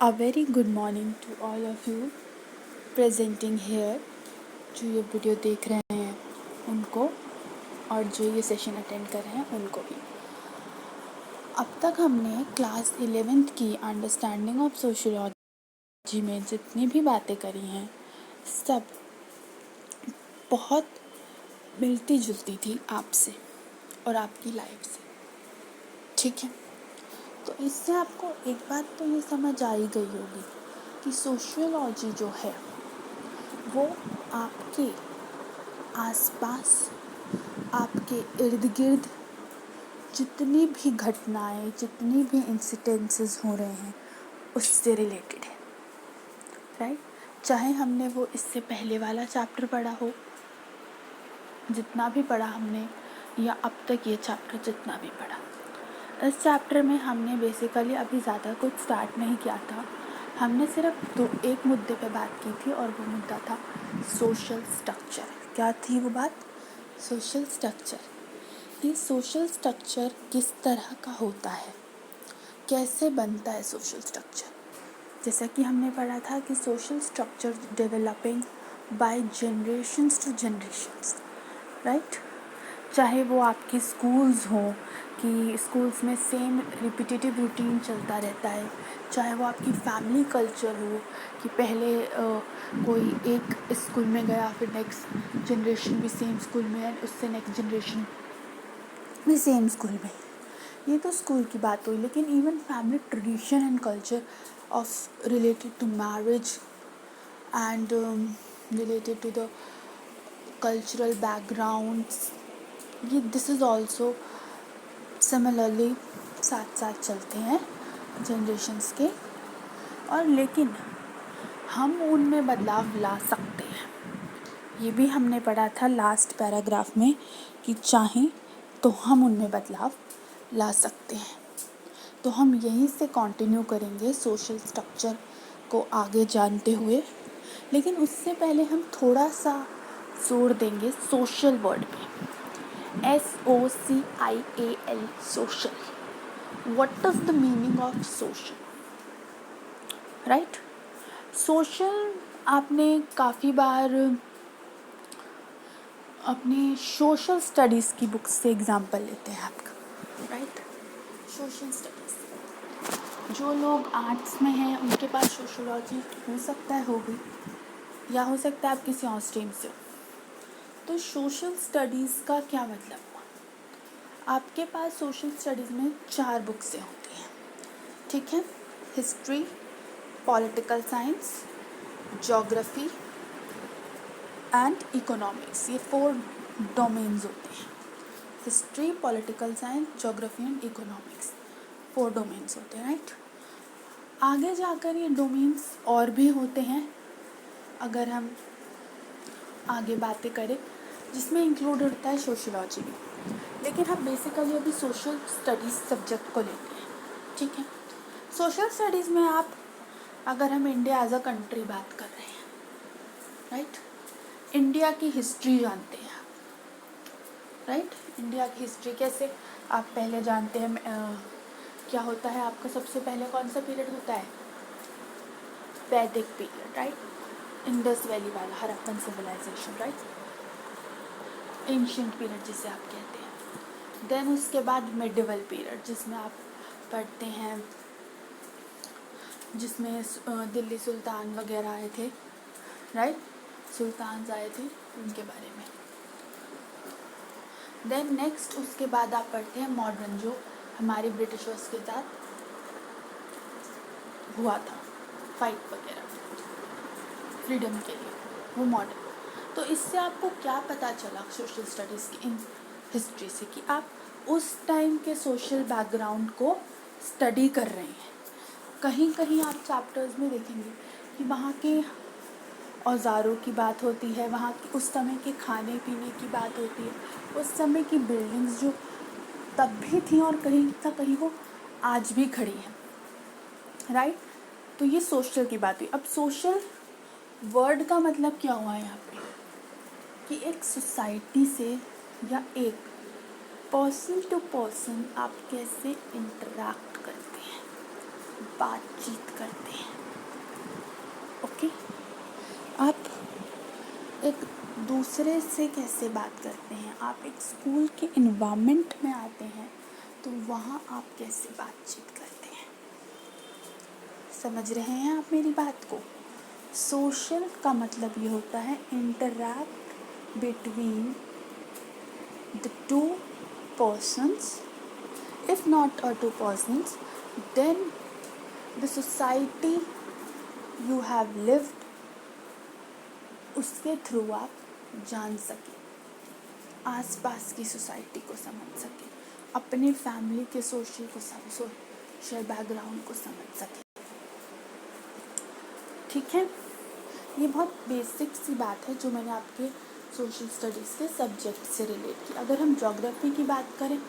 A very good morning to all of you presenting here. जो ये video देख रहे हैं उनको और जो ये सेशन अटेंड कर रहे हैं उनको भी। अब तक हमने क्लास 11th की अंडरस्टैंडिंग ऑफ सोशियोलॉजी में जितनी भी बातें करी हैं सब बहुत मिलती जुलती थी आपसे और आपकी लाइफ से, ठीक है। तो इससे आपको एक बात तो ये समझ आ ही गई होगी कि सोशियोलॉजी जो है वो आपके आसपास, आपके इर्द गिर्द जितनी भी घटनाएं, जितनी भी इंसिडेंसेस हो रहे हैं उससे रिलेटेड है, राइट। चाहे हमने वो इससे पहले वाला चैप्टर पढ़ा हो, जितना भी पढ़ा हमने, या अब तक ये चैप्टर जितना भी पढ़ा। इस चैप्टर में हमने बेसिकली अभी ज़्यादा कुछ स्टार्ट नहीं किया था। हमने सिर्फ एक मुद्दे पे बात की थी और वो मुद्दा था सोशल स्ट्रक्चर। क्या थी वो बात? Social structure. ये सोशल स्ट्रक्चर किस तरह का होता है, कैसे बनता है सोशल स्ट्रक्चर। जैसा कि हमने पढ़ा था कि social structure developing by generations to generations, right. चाहे वो आपके स्कूल्स हों कि स्कूल्स में सेम रिपीटेटिव रूटीन चलता रहता है, चाहे वो आपकी फैमिली कल्चर हो कि पहले कोई एक स्कूल में गया, फिर नेक्स्ट जनरेशन भी सेम स्कूल में है, उससे नेक्स्ट जनरेशन भी सेम स्कूल में। ये तो स्कूल की बात हुई, लेकिन even family tradition and culture of related to marriage and related to the cultural backgrounds, ये दिस इज़ ऑल्सो सिमिलरली साथ साथ चलते हैं जनरेशन्स के। और लेकिन हम उनमें बदलाव ला सकते हैं, ये भी हमने पढ़ा था लास्ट पैराग्राफ में कि चाहें तो हम उनमें बदलाव ला सकते हैं। तो हम यहीं से कंटिन्यू करेंगे सोशल स्ट्रक्चर को आगे जानते हुए, लेकिन उससे पहले हम थोड़ा सा जोर देंगे सोशल वर्ड पे। SOCIAL, social. What is the meaning of social? Right? Social आपने काफ़ी बार अपने सोशल स्टडीज़ की बुक्स से एग्जाम्पल लेते हैं आपका, राइट। सोशल स्टडीज़, जो लोग आर्ट्स में हैं उनके पास सोशोलॉजी हो सकता है होगी, या हो सकता है आप किसी और स्ट्रीम से हो। तो सोशल स्टडीज़ का क्या मतलब हुआ? आपके पास सोशल स्टडीज़ में 4 बुक्सें होती हैं, ठीक है। History, political science, geography and economics, ये 4 डोमेन्स होते हैं। History, political science, geography and economics, 4 domains होते हैं, राइट। आगे जाकर ये डोमेन्स और भी होते हैं अगर हम आगे बातें करें, जिसमें इंक्लूड होता है सोशियोलॉजी भी, लेकिन हम बेसिकली अभी सोशल स्टडीज़ सब्जेक्ट को लेते हैं, ठीक है। सोशल स्टडीज़ में आप, अगर हम इंडिया एज अ कंट्री बात कर रहे हैं, राइट, इंडिया की हिस्ट्री जानते हैं आप, राइट। इंडिया की हिस्ट्री कैसे आप पहले जानते हैं, क्या होता है आपका सबसे पहले कौन सा पीरियड होता है? वैदिक पीरियड, राइट। इंडस वैली वाला Harappan civilisation, right, ancient period जिसे आप कहते हैं। देन उसके बाद मिडिवल पीरियड, जिसमें आप पढ़ते हैं, जिसमें दिल्ली सुल्तान वगैरह आए थे, राइट, सुल्तान आए थे उनके बारे में। देन नेक्स्ट उसके बाद आप पढ़ते हैं मॉडर्न, जो हमारे ब्रिटिशर्स के साथ हुआ था फाइट वगैरह फ्रीडम के लिए, वो मॉडर्न। तो इससे आपको क्या पता चला सोशल स्टडीज़ की इन हिस्ट्री से, कि आप उस टाइम के सोशल बैकग्राउंड को स्टडी कर रहे हैं। कहीं कहीं आप चैप्टर्स में देखेंगे कि वहाँ के औज़ारों की बात होती है, वहाँ की उस समय के खाने पीने की बात होती है, उस समय की बिल्डिंग्स जो तब भी थी और कहीं ना कहीं वो आज भी खड़ी हैं, राइट। तो ये सोशल की बात हुई। अब सोशल वर्ड का मतलब क्या हुआ यहाँ पे, कि एक सोसाइटी से या एक पर्सन टू पर्सन आप कैसे इंटरैक्ट करते हैं, बातचीत करते हैं। ओके, आप एक दूसरे से कैसे बात करते हैं, आप एक स्कूल के इन्वायरमेंट में आते हैं तो वहाँ आप कैसे बातचीत करते हैं। समझ रहे हैं आप मेरी बात को? सोशल का मतलब ये होता है interact between the two persons. If not two persons, then the society you have lived, उसके थ्रू आप जान सकें, आसपास की सोसाइटी को समझ सकें, अपने फैमिली के सोशल बैकग्राउंड को समझ सकें। ठीक है, ये बहुत बेसिक सी बात है जो मैंने आपके सोशल स्टडीज़ के सब्जेक्ट से रिलेट की। अगर हम ज्योग्राफी की बात करें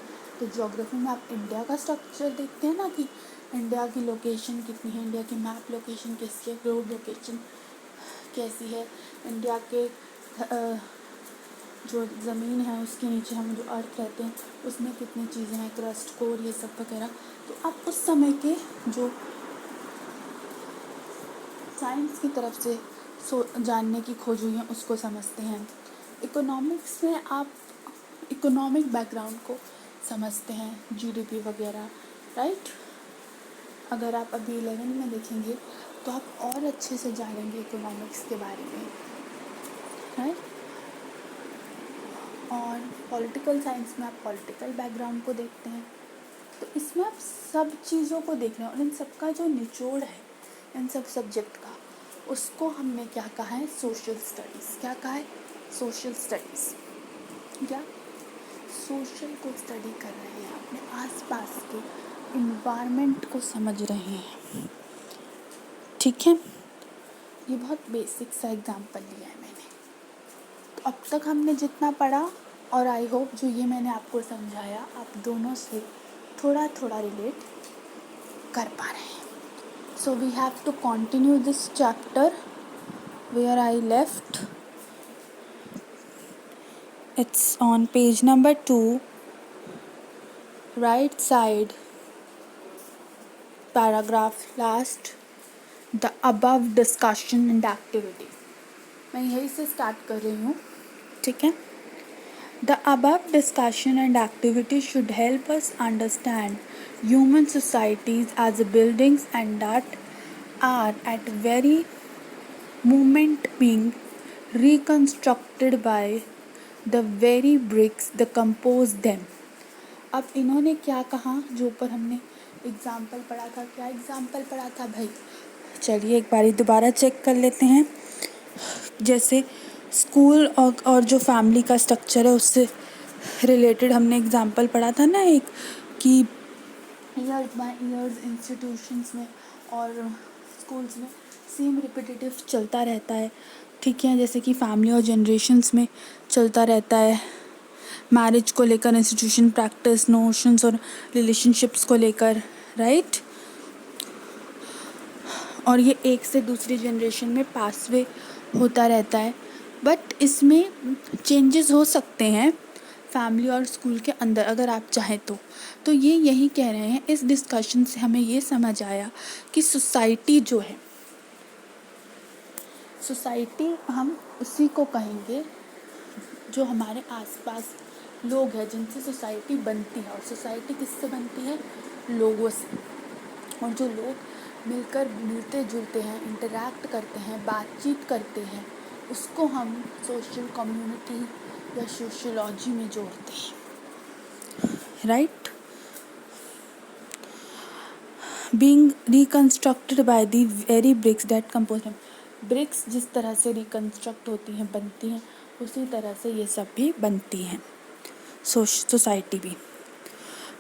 तो ज्योग्राफी में आप इंडिया का स्ट्रक्चर देखते हैं ना, कि इंडिया की लोकेशन कितनी है, इंडिया की मैप लोकेशन कैसी है, ग्लोब लोकेशन कैसी है, इंडिया के जो ज़मीन है उसके नीचे हम जो अर्थ रहते हैं उसमें कितनी चीज़ें हैं, क्रस्ट, कोर, ये सब वगैरह। तो आप उस समय के जो साइंस की तरफ से जानने की खोज हुई है उसको समझते हैं। इकोनॉमिक्स में आप इकोनॉमिक बैकग्राउंड को समझते हैं, जीडीपी वगैरह, राइट। अगर आप अभी 11 में देखेंगे तो आप और अच्छे से जानेंगे इकोनॉमिक्स के बारे में, राइट। और पॉलिटिकल साइंस में आप पॉलिटिकल बैकग्राउंड को देखते हैं। तो इसमें आप सब चीज़ों को देख रहे हैं और इन सब का जो निचोड़ है इन सब सब्जेक्ट का, उसको हमने क्या कहा है, सोशल स्टडीज़। क्या कहा है, सोशल स्टडीज़। क्या सोशल को स्टडी कर रहे हैं, अपने आसपास के इन्वायरमेंट को समझ रहे हैं। ठीक है, ये बहुत बेसिक सा एग्जांपल लिया है मैंने। तो अब तक हमने जितना पढ़ा, और आई होप जो ये मैंने आपको समझाया आप दोनों से थोड़ा थोड़ा रिलेट कर पा रहे हैं। So we have to continue this chapter where I left. It's on page number 2, right side, paragraph last, the above discussion and activity. मैं यहीं से स्टार्ट कर रही हूँ, ठीक है। The above discussion and activity should help us understand human societies as buildings and that are at very moment being reconstructed by the very bricks that compose them. अब इन्होंने क्या कहा, जो ऊपर हमने एग्जाम्पल पढ़ा था, क्या एग्जाम्पल पढ़ा था भाई, चलिए एक बारी दोबारा चेक कर लेते हैं। जैसे स्कूल और जो फैमिली का स्ट्रक्चर है उससे रिलेटेड हमने एग्जाम्पल पढ़ा था ना एक, कि ईयर्स बाय ईयर्स इंस्टीट्यूशंस में और स्कूल्स में सेम रिपीटेटिव चलता रहता है, ठीक है। जैसे कि फैमिली और जनरेशन्स में चलता रहता है, मैरिज को लेकर इंस्टीट्यूशन, प्रैक्टिस, नोशंस और रिलेशनशिप्स को लेकर, राइट। और ये एक से दूसरी जनरेशन में पासवे होता रहता है, बट इसमें चेंजेस हो सकते हैं फैमिली और स्कूल के अंदर अगर आप चाहें तो ये यही कह रहे हैं। इस डिस्कशन से हमें ये समझ आया कि सोसाइटी जो है, सोसाइटी हम उसी को कहेंगे जो हमारे आसपास लोग हैं जिनसे सोसाइटी बनती है। और सोसाइटी किससे बनती है, लोगों से। और जो लोग मिलकर मिलते जुलते हैं, इंटरैक्ट करते हैं, बातचीत करते हैं, उसको हम सोशल कम्युनिटी या सोशियोलॉजी में जोड़ते हैं, right. Being reconstructed by the very bricks that compose them. Bricks जिस तरह से रिकन्स्ट्रक्ट होती हैं, बनती हैं, उसी तरह से ये सब भी बनती हैं, सोसाइटी भी।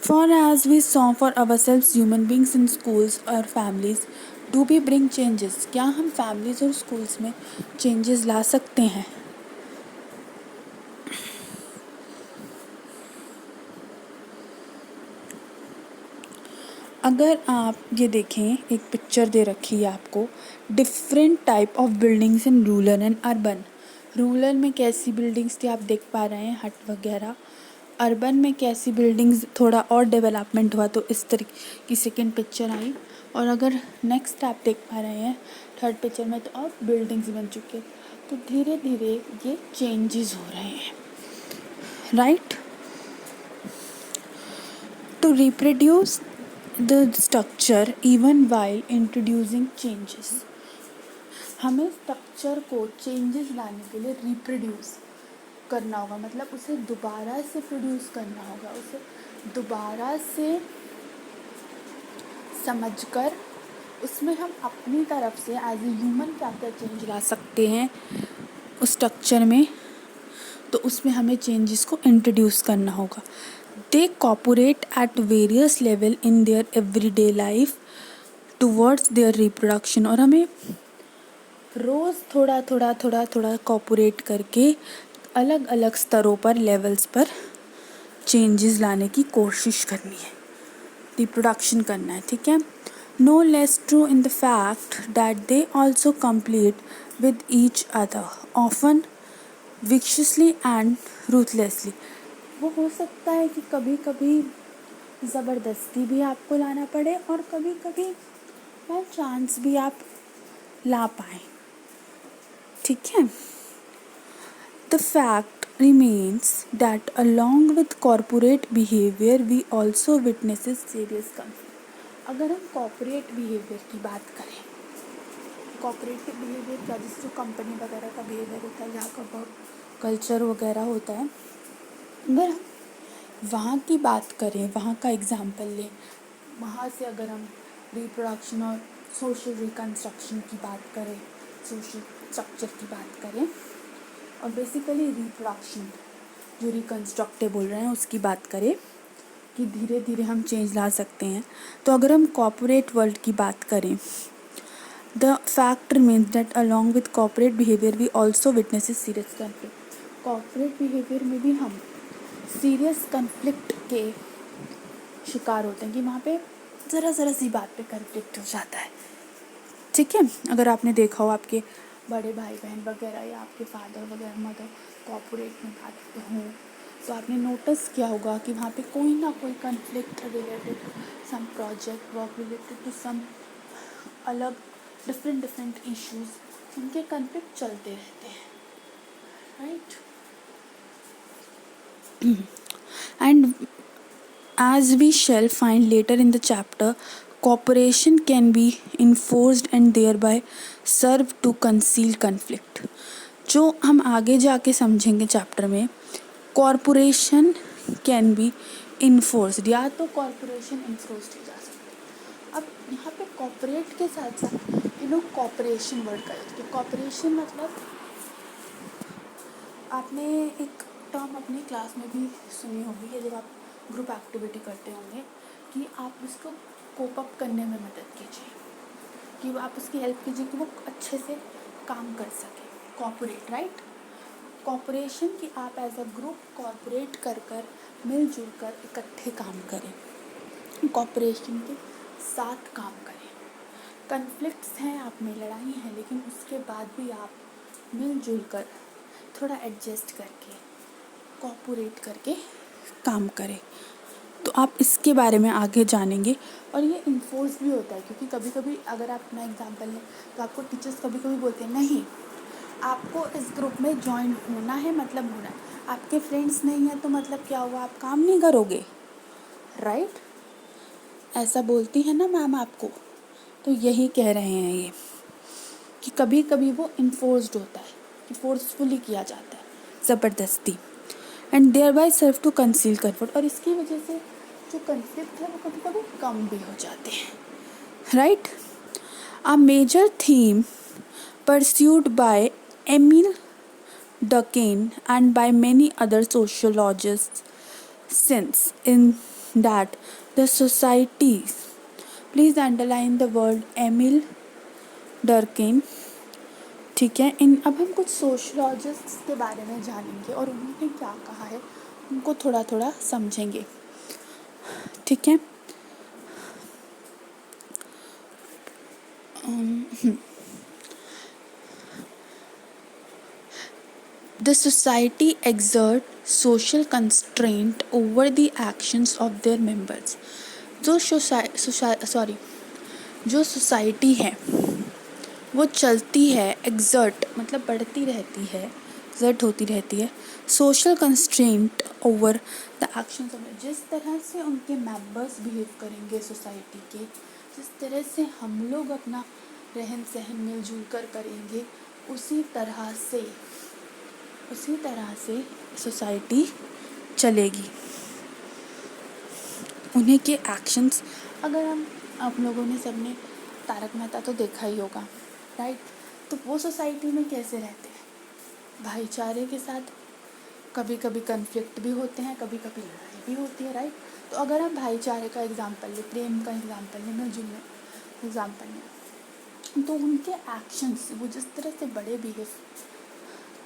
For as we saw for ourselves, human beings in schools or families, do we bring changes? क्या हम families और schools में changes ला सकते हैं? अगर आप ये देखें, एक पिक्चर दे रखी है आपको, different type of buildings in rural and urban. Rural में कैसी बिल्डिंग्स थी आप देख पा रहे हैं, हट वगैरह। अर्बन में कैसी बिल्डिंग्स, थोड़ा और डेवलपमेंट हुआ तो इस तरह की सेकेंड पिक्चर आई। और अगर नेक्स्ट आप देख पा रहे हैं थर्ड पिक्चर में, तो अब बिल्डिंग्स बन चुके हैं, तो धीरे धीरे ये चेंजेस हो रहे हैं, right. To reproduce the structure even while introducing changes, हमें स्ट्रक्चर को चेंजेस लाने के लिए रिप्रोड्यूस करना होगा, मतलब उसे दोबारा से प्रोड्यूस करना होगा, उसे दोबारा से समझकर उसमें हम अपनी तरफ से एज ए ह्यूमन क्या क्या चेंज ला सकते हैं उस स्ट्रक्चर में, तो उसमें हमें चेंजेस को इंट्रोड्यूस करना होगा। They cooperate at various level in their everyday life towards their reproduction, और हमें रोज़ थोड़ा थोड़ा थोड़ा थोड़ा कॉपरेट करके अलग अलग स्तरों पर, लेवल्स पर चेंजेस लाने की कोशिश करनी है, रिप्रोडक्शन करना है, ठीक है। No less true in the fact that they also complete with each other, often viciously and ruthlessly. वो हो सकता है कि कभी कभी ज़बरदस्ती भी आपको लाना पड़े और कभी कभी बाय चांस भी आप ला पाएँ, ठीक है। The fact remains that along with corporate behaviour we also witnesses serious conflict. अगर हम कॉरपोरेट बिहेवियर की बात करें, कॉरपोरेट बिहेवियर का जिस जो कंपनी वगैरह का बिहेवियर होता है, जहाँ का कल्चर वगैरह होता है, अगर हम वहाँ की बात करें, वहाँ का एग्जाम्पल लें, वहाँ से अगर हम रिप्रोडक्शन और सोशल रिकन्स्ट्रक्शन की बात करें, सोशल स्ट्रक्चर की बात करें, और बेसिकली रिप्रोडक्शन जो रिकन्स्ट्रक्टिव बोल रहे हैं उसकी बात करें कि धीरे धीरे हम चेंज ला सकते हैं, तो अगर हम कॉर्पोरेट वर्ल्ड की बात करें, the fact remains that along with corporate behaviour we also witnesses serious conflict. Corporate behaviour में भी हम सीरियस कॉन्फ्लिक्ट के शिकार होते हैं कि वहाँ पे ज़रा सी बात पे कॉन्फ्लिक्ट हो जाता है, ठीक है। अगर आपने देखा हो आपके बड़े भाई बहन वगैरह या आपके फादर वगैरह मदर कॉर्पोरेट में बात हों, तो आपने नोटिस किया होगा कि वहाँ पे कोई ना कोई conflict related to some project work, related to some अलग डिफरेंट इश्यूज, उनके कॉन्फ्लिक्ट चलते रहते हैं, right. And as we shall find later in the chapter, cooperation can be enforced and thereby serve to conceal conflict. जो हम आगे जाके समझेंगे चैप्टर में, कॉरपोरेशन कैन बी इन्फोर्स्ड, या तो कॉरपोरेशन इन्फोर्स्ड हो जा सकता है। अब यहाँ पे कॉपरेट के साथ साथ ये लोग कॉपरेशन वर्ड का यूज़, तो कॉपरेशन मतलब आपने एक टर्म अपनी क्लास में भी सुनी होगी, जब आप ग्रुप एक्टिविटी करते होंगे, कि आप उसको कोप अप करने में मदद कीजिए, कि आप उसकी हेल्प कीजिए कि वो अच्छे से काम कर सके, कॉपरेट, राइट। कॉपरेशन कि आप एज अ ग्रुप कॉपरेट कर मिलजुल कर इकट्ठे काम करें, कॉपरेशन के साथ काम करें। कन्फ्लिक्ट्स हैं, आप में लड़ाई है, लेकिन उसके बाद भी आप मिलजुल कर थोड़ा एडजस्ट करके कॉपरेट करके काम करें, तो आप इसके बारे में आगे जानेंगे। और ये इन्फोर्स भी होता है, क्योंकि कभी कभी अगर आप अपना एग्जांपल लें तो आपको टीचर्स कभी कभी बोलते हैं नहीं आपको इस ग्रुप में ज्वाइन होना है, मतलब होना है, आपके फ्रेंड्स नहीं हैं तो मतलब क्या हुआ, आप काम नहीं करोगे, राइट। ऐसा बोलती है ना मैम आपको, तो यही कह रहे हैं ये कि कभी कभी वो इन्फोर्स्ड होता है, कि फोर्सफुली किया जाता है, ज़बरदस्ती, and thereby serve to conceal conflict, और इसकी वजह से जो कन्फ्लिक्ट है वो कभी कभी कम भी हो जाते हैं, right. A major theme pursued by Emile Durkheim and by many other sociologists since in that the societies, please underline the word Emile Durkheim, ठीक है। अब हम कुछ सोशलॉजिस्ट्स के बारे में जानेंगे और उन्होंने क्या कहा है उनको थोड़ा थोड़ा समझेंगे, ठीक है। The society exert social constraint over the actions of their members. जो जो सोसाइटी है वो चलती है, एग्जर्ट मतलब बढ़ती रहती है, एग्जर्ट होती रहती है social constraint over the actions of, जिस तरह से उनके मेंबर्स बिहेव करेंगे सोसाइटी के, जिस तरह से हम लोग अपना रहन सहन मिलजुल कर करेंगे, उसी तरह से सोसाइटी चलेगी। उन्हीं के एक्शंस, अगर आप लोगों ने सबने तारक मेहता तो देखा ही होगा, राइट? तो वो सोसाइटी में कैसे रहते हैं? भाईचारे के साथ। कभी कभी कन्फ्लिक्ट भी होते हैं, कभी कभी लड़ाई भी होती है, राइट? तो अगर हम भाईचारे का एग्जाम्पल लें, प्रेम का एग्जाम्पल लें, मिलजुल में एग्जाम्पल लें, तो उनके एक्शंस, वो जिस तरह से बड़े बिहेव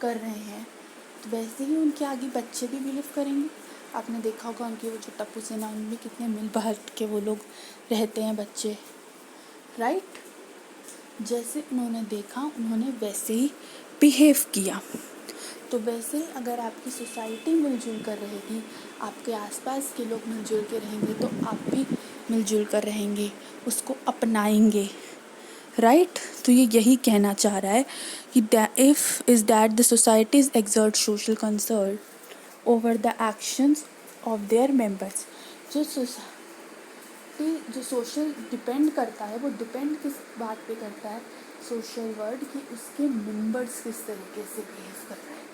कर रहे हैं, तो वैसे ही उनके आगे बच्चे भी बिहेव करेंगे। आपने देखा होगा उनकी वो जो टप्पू सेना, उनमें कितने मिल बांट के वो लोग रहते हैं बच्चे, राइट? जैसे उन्होंने देखा उन्होंने वैसे ही बिहेव किया। तो वैसे अगर आपकी सोसाइटी मिलजुल कर रहेगी, आपके आसपास के लोग मिलजुल के रहेंगे, तो आप भी मिलजुल कर रहेंगे, उसको अपनाएंगे, राइट? तो ये यही कहना चाह रहा है कि if is that the societies exert social concern over the actions of their members. जो सोशल डिपेंड करता है, वो डिपेंड किस बात पे करता है? सोशल वर्ड कि उसके मेंबर्स किस तरीके से बिहेव कर रहे हैं।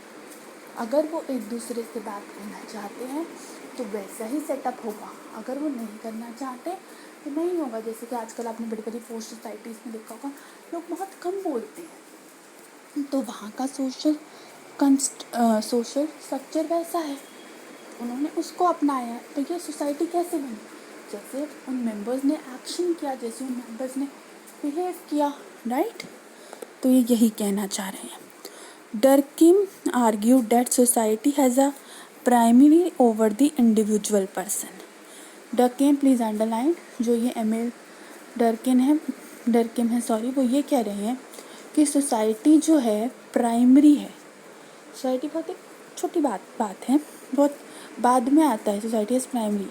अगर वो एक दूसरे से बात करना चाहते हैं तो वैसा ही सेटअप होगा, अगर वो नहीं करना चाहते तो नहीं होगा। जैसे कि आजकल आपने बड़ी बड़ी फोर्स सोसाइटीज़ में देखा होगा, लोग बहुत कम बोलते हैं, तो वहाँ का सोशल स्ट्रक्चर वैसा है, उन्होंने उसको अपनाया। तो ये सोसाइटी कैसे बनी? जैसे उन मेंबर्स ने एक्शन किया, जैसे उन मेंबर्स ने बिहेव किया, राइट? तो ये यही कहना चाह रहे हैं। Durkheim argued that society has a primary over the individual person. Durkheim, please underline, जो ये एमिल डर्किन है सॉरी, वो ये कह रहे हैं कि सोसाइटी जो है प्राइमरी है। सोसाइटी बहुत एक छोटी बात है, बहुत बाद में आता है सोसाइटी एज प्राइमरी,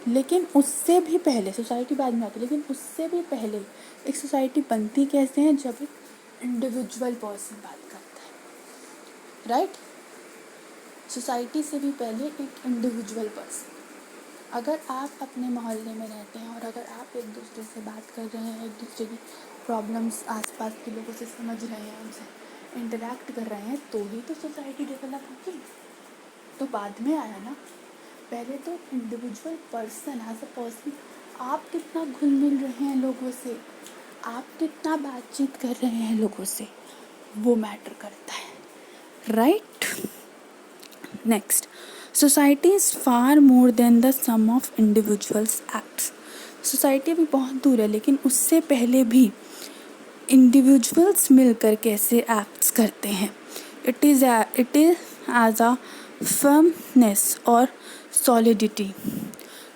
लेकिन उससे भी पहले सोसाइटी बाद में आती है, लेकिन उससे भी पहले एक सोसाइटी बनती कैसे है? जब एक इंडिविजुअल पर्सन बात करता है, राइट? सोसाइटी से भी पहले एक इंडिविजुअल पर्सन। अगर आप अपने मोहल्ले में रहते हैं और अगर आप एक दूसरे से बात कर रहे हैं, एक दूसरे की प्रॉब्लम्स आसपास के लोगों से समझ रहे हैं, उनसे इंटरेक्ट कर रहे हैं, तो ही तो सोसाइटी डेवलप होगी। तो बाद में आया ना, पहले तो individual person as a person, आप कितना घुल मिल रहे हैं लोगों से, आप कितना बातचीत कर रहे हैं लोगों से, वो मैटर करता है, right? Next, society is far more than the sum of individuals acts. Society भी बहुत दूर है, लेकिन उससे पहले भी इंडिविजुअल्स मिलकर कैसे एक्ट्स करते हैं। It is as a firmness और solidity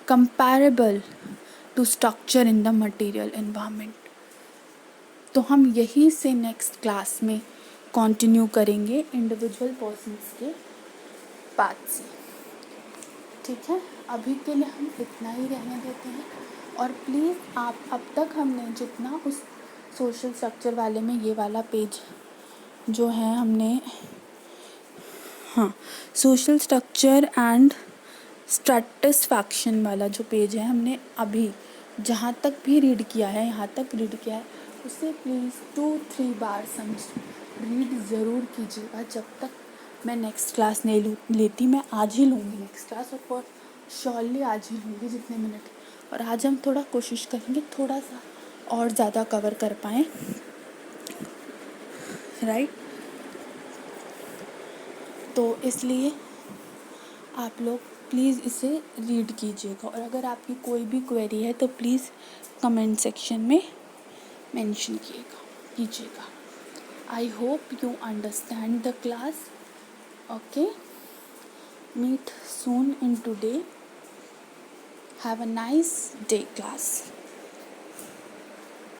comparable to structure in the material environment. तो हम यही से नेक्स्ट क्लास में कंटिन्यू करेंगे इंडिविजुअल पर्सन्स के बात से, ठीक है? अभी के लिए हम इतना ही रहने देते हैं। और प्लीज़ आप, अब तक हमने जितना उस सोशल स्ट्रक्चर वाले में ये वाला पेज जो है हमने, हाँ, सोशल स्ट्रक्चर एंड स्ट्रैटिस्फैक्शन वाला जो पेज है, हमने अभी जहाँ तक भी रीड किया है, यहाँ तक रीड किया है, उसे प्लीज़ 2-3 बार रीड ज़रूर कीजिएगा। जब तक मैं नेक्स्ट क्लास नहीं लेती, मैं आज ही लूँगी नेक्स्ट क्लास, और श्योरली आज ही लूँगी जितने मिनट। और आज हम थोड़ा कोशिश करेंगे थोड़ा सा और ज़्यादा कवर कर पाएँ, राइट? तो इसलिए आप लोग प्लीज़ इसे रीड कीजिएगा, और अगर आपकी कोई भी क्वेरी है तो प्लीज़ कमेंट सेक्शन में मेंशन कीजिएगा। I hope you understand the class. Okay, meet soon in today. Have a nice day class.